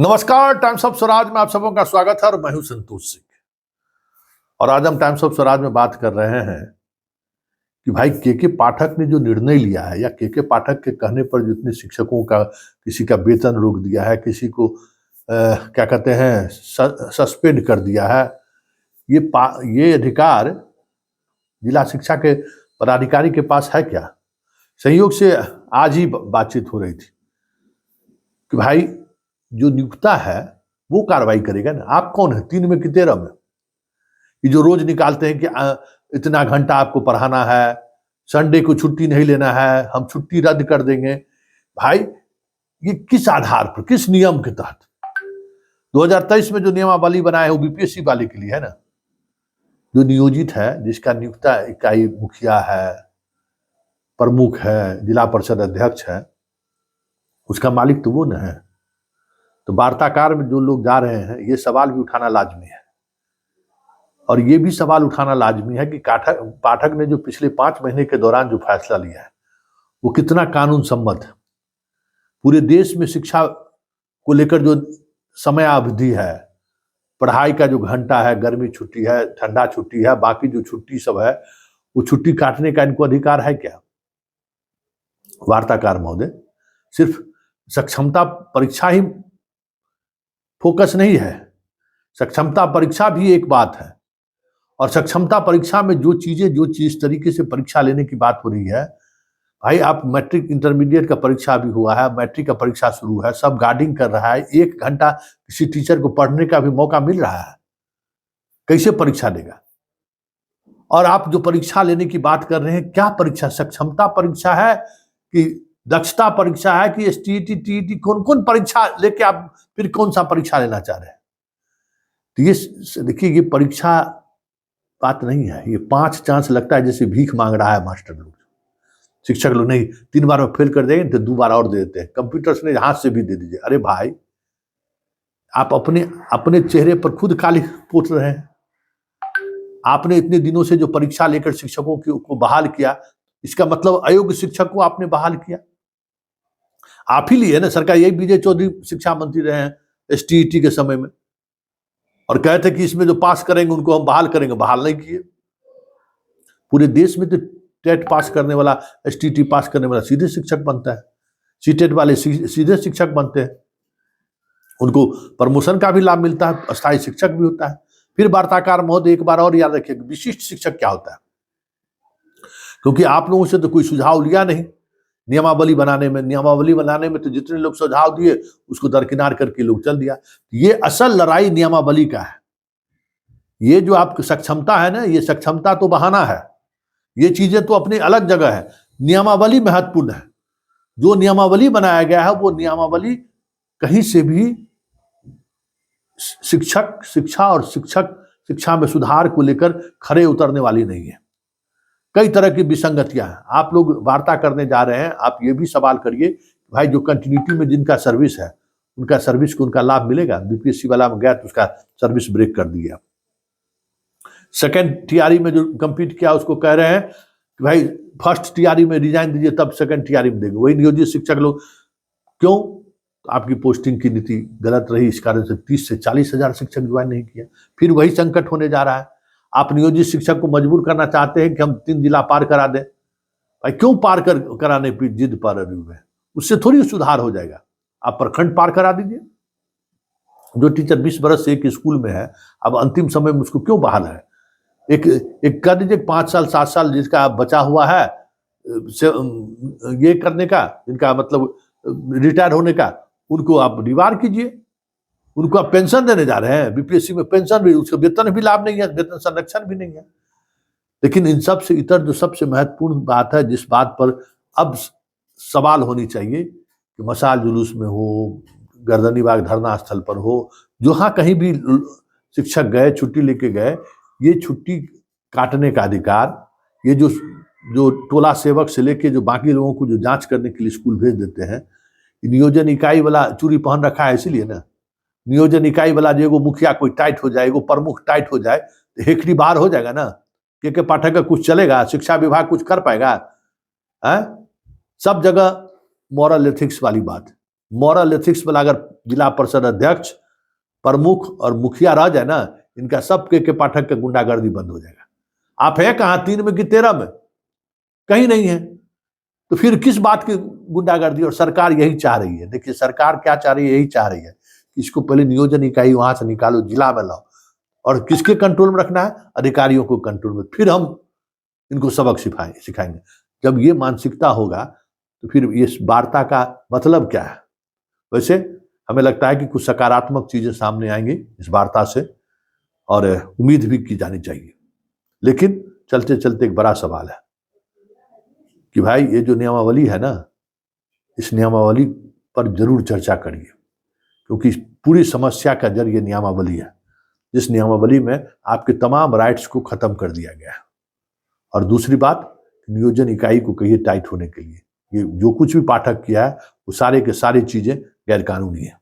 नमस्कार, times of Swaraj में आप सबों का स्वागत है और मैं हूं संतोष सिंह। और आज हम टाइम्स ऑफ स्वराज में बात कर रहे हैं कि भाई के पाठक ने जो निर्णय लिया है या के पाठक के कहने पर जितने शिक्षकों का किसी का वेतन रोक दिया है, किसी को क्या कहते हैं सस्पेंड कर दिया है, ये अधिकार जिला शिक्षा के पदाधिकारी के पास है क्या? संयोग से आज ही बातचीत हो रही थी कि भाई जो नियुक्ता है वो कार्रवाई करेगा ना। आप कौन है 3 में कि 13 में? ये जो रोज निकालते हैं कि इतना घंटा आपको पढ़ाना है, संडे को छुट्टी नहीं लेना है, हम छुट्टी रद्द कर देंगे। भाई ये किस आधार पर, किस नियम के तहत? 2023 में जो नियमावली बनाया है वो बीपीएससी वाले के लिए है ना। जो नियोजित है, जिसका नियुक्ता इकाई मुखिया है, प्रमुख है, जिला परिषद अध्यक्ष है, उसका मालिक तो वो न है। तो वार्ताकार में जो लोग जा रहे हैं ये सवाल भी उठाना लाजमी है। और ये भी सवाल उठाना लाजमी है कि पाठक ने जो पिछले 5 महीने के दौरान जो फैसला लिया है वो कितना कानून सम्मत है। पूरे देश में शिक्षा को लेकर जो समय अवधि है, पढ़ाई का जो घंटा है, गर्मी छुट्टी है, ठंडा छुट्टी है, बाकी जो छुट्टी सब है, वो छुट्टी काटने का इनको अधिकार है क्या? वार्ताकार महोदय, सिर्फ सक्षमता परीक्षा ही फोकस नहीं है। सक्षमता परीक्षा भी एक बात है, और सक्षमता परीक्षा में जो जिस तरीके से परीक्षा लेने की बात हो रही है, भाई आप मैट्रिक इंटरमीडिएट का परीक्षा भी हुआ है, मैट्रिक का परीक्षा शुरू है, सब गार्डिंग कर रहा है, 1 घंटा किसी टीचर को पढ़ने का भी मौका मिल रहा है, कैसे परीक्षा देगा? और आप जो परीक्षा लेने की बात कर रहे हैं, क्या परीक्षा? सक्षमता परीक्षा है कि दक्षता परीक्षा है कि एसटीईटी टीईटी? कौन परीक्षा लेके आप फिर कौन सा परीक्षा लेना चाह रहे हैं? तो ये देखिए, ये परीक्षा बात नहीं है। ये 5 चांस लगता है जैसे भीख मांग रहा है मास्टर लोग, शिक्षक लोग। नहीं, 3 बार में फेल कर देंगे तो 2 बार और दे देते हैं। कंप्यूटर्स ने हाथ से भी दे दीजिए। अरे भाई, आप अपने चेहरे पर खुद काली पोत रहे हैं। आपने इतने दिनों से जो परीक्षा लेकर शिक्षकों को बहाल किया, इसका मतलब अयोग्य शिक्षक को आपने बहाल किया। आप ही लिए ना सरकार। यही विजय चौधरी शिक्षा मंत्री रहे हैं एसटीईटी के समय में, और कहे थे कि इसमें जो पास करेंगे उनको हम बहाल करेंगे। बहाल नहीं किए। पूरे देश में तो टेट पास करने वाला, एसटीईटी पास करने वाला सीधे शिक्षक बनता है, सीटेट वाले सीधे शिक्षक बनते हैं, उनको प्रमोशन का भी लाभ मिलता है, अस्थायी शिक्षक भी होता है। फिर वार्ताकार महोदय एक बार और याद रखिए, विशिष्ट शिक्षक क्या होता है, क्योंकि आप लोगों से तो कोई सुझाव लिया नहीं नियमावली बनाने में तो जितने लोग सुझाव दिए उसको दरकिनार करके लोग चल दिया। ये असल लड़ाई नियमावली का है। ये जो आपकी सक्षमता है ना, ये सक्षमता तो बहाना है, ये चीजें तो अपनी अलग जगह है। नियमावली महत्वपूर्ण है। जो नियमावली बनाया गया है वो नियमावली कहीं से भी शिक्षा में सुधार को लेकर खड़े उतरने वाली नहीं है। कई तरह की विसंगतियां हैं। आप लोग वार्ता करने जा रहे हैं, आप ये भी सवाल करिए भाई जो कंटिन्यूटी में जिनका सर्विस है, उनका सर्विस को उनका लाभ मिलेगा? बीपीएससी वाला में गया तो उसका सर्विस ब्रेक कर दिया। सेकंड टीआरई में जो कंप्लीट किया उसको कह रहे हैं कि भाई फर्स्ट टीआरई में रिजाइन दीजिए तब सेकंड टीआरई में देंगे। वही नियोजित शिक्षक लोग क्यों? आपकी पोस्टिंग की नीति गलत रही, इस कारण से 30 से 40 हजार शिक्षक ज्वाइन नहीं किया। फिर वही संकट होने जा रहा है। आप नियोजित शिक्षक को मजबूर करना चाहते हैं कि हम 3 जिला पार करा दें। भाई क्यों पार कराने की जिद पर रहे हुए हैं? उससे थोड़ी सुधार हो जाएगा। आप प्रखंड पार करा दीजिए। जो टीचर 20 बरस से एक स्कूल में है, अब अंतिम समय में उसको क्यों बहाल है? एक कर दीजिए 5 साल 7 साल जिसका बचा हुआ है ये करने का, जिनका मतलब रिटायर होने का, उनको आप रिवार कीजिए। उनको आप पेंशन देने जा रहे हैं। बीपीएससी में पेंशन भी, उसको वेतन भी लाभ नहीं है, वेतन संरक्षण भी नहीं है। लेकिन इन सब से इतर जो सबसे महत्वपूर्ण बात है, जिस बात पर अब सवाल होनी चाहिए कि मशाल जुलूस में हो, गर्दनी बाग धरना स्थल पर हो, जहां कहीं भी शिक्षक गए, छुट्टी लेके गए, ये छुट्टी काटने का अधिकार, ये जो टोला सेवक से लेके जो बाकी लोगों को जो जांच करने के लिए स्कूल भेज देते हैं, नियोजन इकाई वाला चूड़ी पहन रखा है इसीलिए ना। नियोजन इकाई वाला जो एगो मुखिया कोई टाइट हो जाए, एगो प्रमुख टाइट हो जाए तो हेकड़ी बाहर हो जाएगा ना। के पाठक का कुछ चलेगा? शिक्षा विभाग कुछ कर पाएगा? है सब जगह मॉरल एथिक्स वाली बात। मॉरल एथिक्स वाला अगर जिला परिषद अध्यक्ष, प्रमुख और मुखिया रह जाए ना, इनका सब के पाठक का गुंडागर्दी बंद हो जाएगा। आप है कहाँ, 3 में कि 13 में? कहीं नहीं है। तो फिर किस बात की गुंडागर्दी? और सरकार यही चाह रही है। देखिए सरकार क्या चाह रही है, यही चाह रही है कि इसको पहले नियोजन इकाई वहां से निकालो, जिला में लाओ, और किसके कंट्रोल में रखना है? अधिकारियों को कंट्रोल में। फिर हम इनको सबक सिखाएंगे। जब ये मानसिकता होगा तो फिर इस वार्ता का मतलब क्या है? वैसे हमें लगता है कि कुछ सकारात्मक चीजें सामने आएंगी इस वार्ता से, और उम्मीद भी की जानी चाहिए। लेकिन चलते चलते एक बड़ा सवाल है कि भाई ये जो नियमावली है ना, इस नियमावली पर जरूर चर्चा करिए, क्योंकि पूरी समस्या का जड़ ये नियमावली है, जिस नियमावली में आपके तमाम राइट्स को खत्म कर दिया गया है। और दूसरी बात, नियोजन इकाई को कहिए टाइट होने के लिए। ये जो कुछ भी पाठक किया है वो सारे के सारी चीजें गैर कानूनी है।